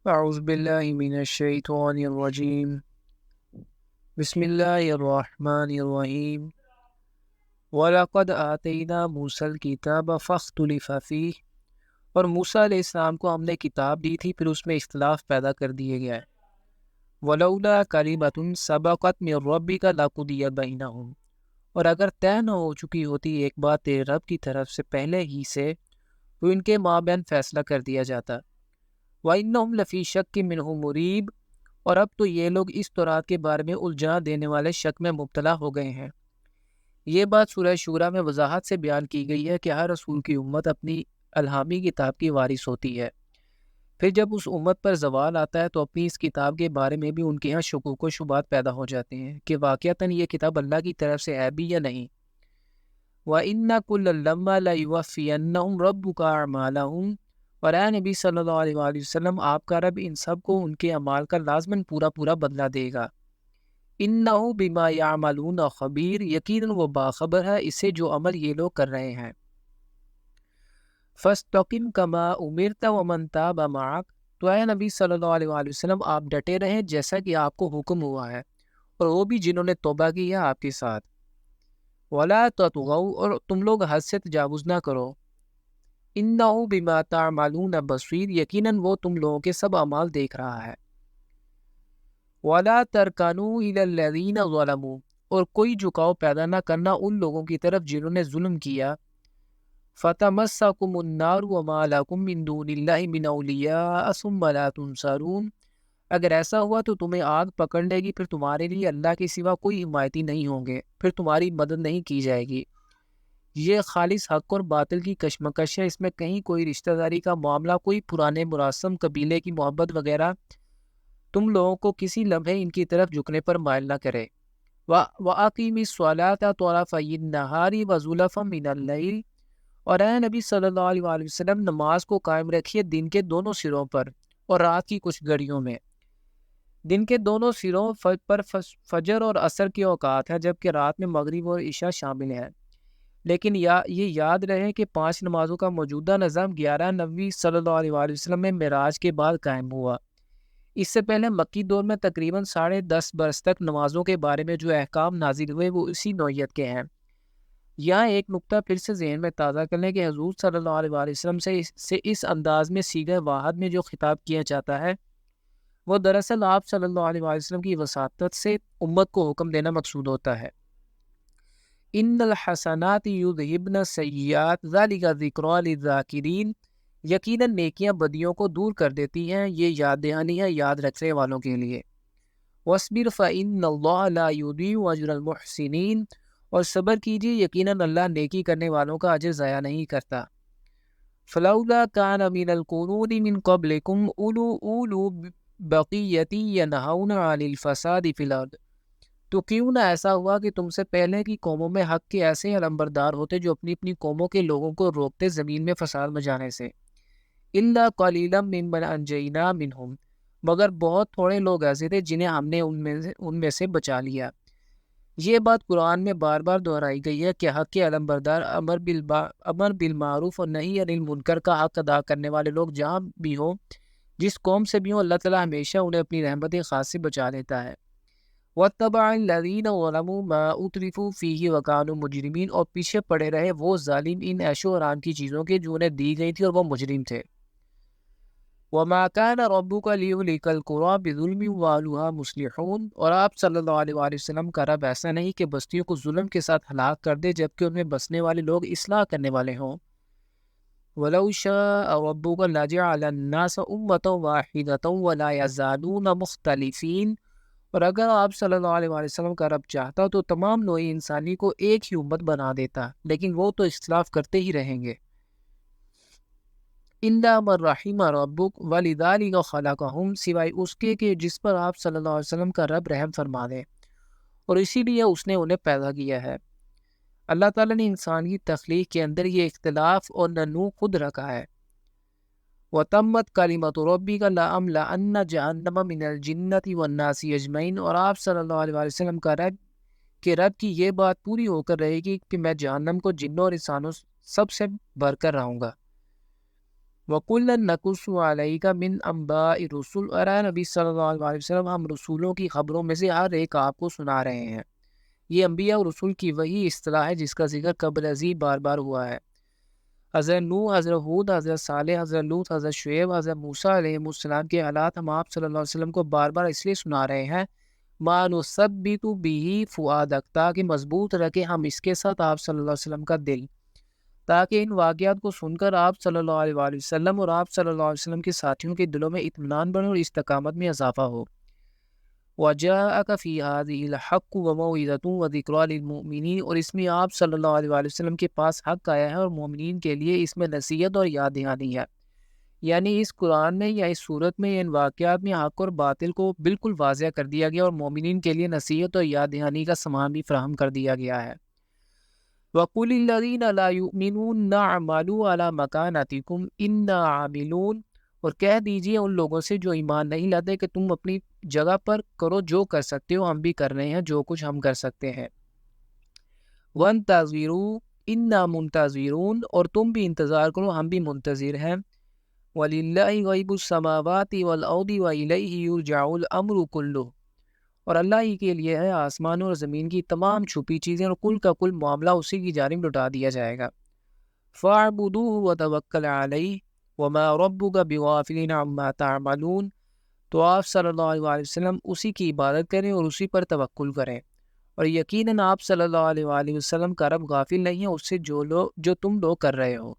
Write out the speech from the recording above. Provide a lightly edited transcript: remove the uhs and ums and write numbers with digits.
اعوذ باللہ من الشیطان الرجیم بسم اللہ الرحمن الرحیم وَلَقَدْ آتَيْنَا مُوسَى الْكِتَابَ فَاخْتُلِفَ فِيهِ، اور موسیٰ علیہ السلام کو ہم نے کتاب دی تھی پھر اس میں اختلاف پیدا کر دیے گیا ہے۔ وَلَوْلَا كَلِمَةٌ سَبَقَتْ مِنْ رَبِّكَ لَقُضِيَ بَيْنَهُمْ، اور اگر طے نہ ہو چکی ہوتی ایک بات تیرے رب کی طرف سے پہلے ہی سے تو ان کے مابین فیصلہ کر دیا جاتا۔ وَإِنَّهُمْ لَفِي شَكٍّ مِّنْهُ مُرِيبٍ، اور اب تو یہ لوگ اس تورات کے بارے میں الجھا دینے والے شک میں مبتلا ہو گئے ہیں۔ یہ بات سورہ شورى میں وضاحت سے بیان کی گئی ہے کہ ہر رسول کی امت اپنی الہامی کتاب کی وارث ہوتی ہے۔ پھر جب اس امت پر زوال آتا ہے تو اپنی اس کتاب کے بارے میں بھی ان کے یہاں شکوک و شبہات پیدا ہو جاتے ہیں کہ واقعتاً یہ کتاب اللہ کی طرف سے ہے بھی یا نہیں۔ وَإِنَّ كُلًّا لَمَّا لَيُوَفِّيَنَّهُمْ رَبُّكَ أَعْمَالَهُمْ، اور اے نبی صلی اللہ علیہ وآلہ وسلم آپ کا رب ان سب کو ان کے اعمال کا لازماً پورا پورا بدلہ دے گا۔ اِنَّهُ بِمَا يَعْمَلُونَ خَبِيرٌ، یقیناً وہ باخبر ہے اس سے جو عمل یہ لوگ کر رہے ہیں۔ فَاسْتَقِمْ كَمَا أُمِرْتَ وَمَنْ تَابَ مَعَكَ، تو اے نبی صلی اللہ علیہ وآلہ وسلم آپ ڈٹے رہیں جیسا کہ آپ کو حکم ہوا ہے، اور وہ بھی جنہوں نے توبہ کی ہے آپ کے ساتھ۔ وَلَا تَطْغَوْا، اور تم لوگ حد سے تجاوز نہ کرو۔ اِنَّهُ بِمَا تَعْمَلُونَ بَصِيرٌ، یقیناً وہ تم لوگوں کے سب اعمال دیکھ رہا ہے۔ وَلَا تَرْكَنُوا إِلَى الَّذِينَ ظَلَمُوا، اور کوئی جھکاؤ پیدا نہ کرنا ان لوگوں کی طرف جنہوں نے ظلم کیا۔ فَتَمَسَّكُمُ النَّارُ وَمَا لَكُم مِّن دُونِ اللَّهِ مِنْ أَوْلِيَاءَ ثُمَّ لَا تُنصَرُونَ، اگر ایسا ہوا تو تمہیں آگ پکڑ لے گی، پھر تمہارے لیے اللہ کے سوا کوئی حمایتی نہیں ہوں گے، پھر تمہاری مدد نہیں کی جائے گی۔ یہ خالص حق اور باطل کی کشمکش ہے، اس میں کہیں کوئی رشتہ داری کا معاملہ، کوئی پرانے مراسم قبیلے کی محبت وغیرہ تم لوگوں کو کسی لمحے ان کی طرف جھکنے پر مائل نہ کرے۔ وَأَقِيمِ الصَّلَاةَ طَرَفَيِ النَّهَارِ وَزُلَفًا مِّنَ اللَّيْلِ، اور اے نبی صلی اللہ علیہ وآلہ وسلم نماز کو قائم رکھیے دن کے دونوں سروں پر اور رات کی کچھ گھڑیوں میں۔ دن کے دونوں سروں پر فجر اور عصر کے اوقات ہیں، جبکہ رات میں مغرب اور عشاء شامل ہیں۔ لیکن یہ یاد رہے کہ 5 نمازوں کا موجودہ نظام 11 نبی صلی اللہ علیہ وآلہ وسلم میں معراج کے بعد قائم ہوا۔ اس سے پہلے مکی دور میں تقریباً 10.5 برس تک نمازوں کے بارے میں جو احکام نازل ہوئے وہ اسی نوعیت کے ہیں۔ یہاں ایک نقطہ پھر سے ذہن میں تازہ کر لیں کہ حضور صلی اللہ علیہ وآلہ وسلم سے اس انداز میں صیغہ واحد میں جو خطاب کیا جاتا ہے وہ دراصل آپ صلی اللہ علیہ وآلہ وسلم کی وساطت سے امت کو حکم دینا مقصود ہوتا ہے۔ ان الحسنات یذہبن السیئات ذلک ذکریٰ للذاکرین، یقیناً نیکیاں بدیوں کو دور کر دیتی ہیں، یہ یاد دہانی ہے یاد رکھنے والوں کے لیے۔ وَاصْبِرْ فَإِنَّ اللَّهَ لَا يُضِيعُ أَجْرَ الْمُحْسِنِينَ، اور صبر کیجیے یقیناً اللہ نیکی کرنے والوں کا اجر ضائع نہیں کرتا۔ فَلَوْلَا كَانَ مِنَ الْقُرُونِ مِن قَبْلِكُمْ أُولُو بَقِيَّةٍ يَنْهَوْنَ عَنِ الْفَسَادِ فِي الْأَرْضِ، تو کیوں نہ ایسا ہوا کہ تم سے پہلے کی قوموں میں حق کے ایسے علمبردار ہوتے جو اپنی اپنی قوموں کے لوگوں کو روکتے زمین میں فساد مچانے سے۔ إِلَّا قَلِيلًا مِّمَّنْ أَنجَيْنَا مِنْهُمْ، مگر بہت تھوڑے لوگ ایسے تھے جنہیں ہم نے ان میں سے بچا لیا۔ یہ بات قرآن میں بار بار دہرائی گئی ہے کہ حق کے علمبردار، امر بالمعروف اور نہی عن المنکر کا حق ادا کرنے والے لوگ جہاں بھی ہوں، جس قوم سے بھی ہوں، اللہ تعالیٰ ہمیشہ انہیں اپنی رحمت خاص سے بچا لیتا ہے۔ وَاتَّبَعَ الَّذِينَ ظَلَمُوا مَا أُتْرِفُوا فِيهِ وَكَانُوا مُجْرِمِينَ، اور پیچھے پڑے رہے وہ ظالم ان عیش و آرام کی چیزوں کے جو انہیں دی گئی تھی اور وہ مجرم تھے۔ وَمَا كَانَ رَبُّكَ لِيُهْلِكَ الْقُرَىٰ بِظُلْمٍ وَأَهْلُهَا مُصْلِحُونَ، اور آپ صلی اللہ علیہ وآلہ وسلم کا رب ایسا نہیں کہ بستیوں کو ظلم کے ساتھ ہلاک کر دے جبکہ ان میں بسنے والے لوگ اصلاح کرنے والے ہوں۔ وَلَوْ شَاءَ رَبُّكَ لَجَعَلَ النَّاسَ أُمَّةً وَاحِدَةً وَلَا يَزَالُونَ مُخْتَلِفِينَ، اور اگر آپ صلی اللہ علیہ وآلہ وسلم کا رب چاہتا تو تمام نوع انسانی کو ایک ہی امت بنا دیتا، لیکن وہ تو اختلاف کرتے ہی رہیں گے۔ إِلَّا مَن رَحِمَ رَبُّكَ وَلِذَٰلِكَ خَلَقَهُمْ، سوائے اس کے کہ جس پر آپ صلی اللہ علیہ وسلم کا رب رحم فرما دے، اور اسی لیے اس نے انہیں پیدا کیا ہے۔ اللہ تعالیٰ نے انسان کی تخلیق کے اندر یہ اختلاف اور ننوع خود رکھا ہے۔ وَتَمَّتْ كَلِمَةُ رَبِّكَ لَأَمْلَأَنَّ جَهَنَّمَ مِنَ الْجِنَّةِ وَالنَّاسِ أَجْمَعِينَ، اور آپ صلی اللہ علیہ وسلم کا رب کی یہ بات پوری ہو کر رہے گی کہ میں جہنم کو جنوں اور انسانوں سب سے بھر کر رہوں گا۔ وَكُلًّا نَقُصُّ عَلَيْكَ مِنْ أَنْبَاءِ الرُّسُلِ، اور اے نبی صلی اللہ علیہ وسلم ہم رسولوں کی خبروں میں سے ہر ایک آپ کو سنا رہے ہیں۔ یہ انبیاء اور رسول کی وہی اصطلاح ہے جس کا ذکر قبل ازیں بار بار ہوا ہے۔ حضرت نوح، حضرت ہود، حضرت صالح، حضرت لوط، حضرت شعیب، حضرت موسیٰ علیہ السلام کے حالات ہم آپ صلی اللہ علیہ وسلم کو بار بار اس لیے سنا رہے ہیں مَا نُثَبِّتُ بِهِ فُؤَادَكَ، تاکہ مضبوط رکھے ہم اس کے ساتھ آپ صلی اللہ علیہ وسلم کا دل، تاکہ ان واقعات کو سن کر آپ صلی اللہ علیہ وآلہ وسلم اور آپ صلی اللہ علیہ وسلم کے ساتھیوں کے دلوں میں اطمینان بڑھے اور استقامت میں اضافہ ہو۔ وَجَاءَكَ فِي هَذِهِ الْحَقُّ وَمَوْعِظَةٌ وَذِكْرَىٰ لِلْمُؤْمِنِينَ، اور اس میں آپ صلی اللہ علیہ وآلہ وسلم کے پاس حق آیا ہے اور مومنین کے لیے اس میں نصیحت اور یاد دہانی ہے۔ یعنی اس قرآن میں یا اس صورت میں ان واقعات میں حق اور باطل کو بالکل واضح کر دیا گیا اور مومنین کے لیے نصیحت اور یاد دہانی کا سامان بھی فراہم کر دیا گیا ہے۔ وَقُلِ الَّذِينَ لَا يُؤْمِنُونَ اعْمَلُوا عَلَىٰ مَكَانَتِكُمْ إِنَّا عَامِلُونَ، اور کہہ دیجئے ان لوگوں سے جو ایمان نہیں لاتے کہ تم اپنی جگہ پر کرو جو کر سکتے ہو، ہم بھی کر رہے ہیں جو کچھ ہم کر سکتے ہیں۔ وَانتَظِرُوا إِنَّا مُنتَظِرُونَ، اور تم بھی انتظار کرو ہم بھی منتظر ہیں۔ وَلِلَّهِ غَيْبُ السَّمَاوَاتِ وَالْأَرْضِ وَإِلَيْهِ يُرْجَعُ الْأَمْرُ كُلُّهُ، اور اللہ ہی کے لیے ہے آسمانوں اور زمین کی تمام چھپی چیزیں، اور کل کا کل معاملہ اسی کی جانب لوٹا دیا جائے گا۔ فَاعْبُدُوهُ وَتَوَكَّلْ عَلَيْهِ وَمَا رَبُّكَ بِغَافِلٍ عَمَّا تَعْمَلُونَ، تو آپ صلی اللہ علیہ وسلم اسی کی عبادت کریں اور اسی پر توکل کریں، اور یقیناً آپ صلی اللہ علیہ وسلم کا رب غافل نہیں ہے اس سے جو تم لوگ کر رہے ہو۔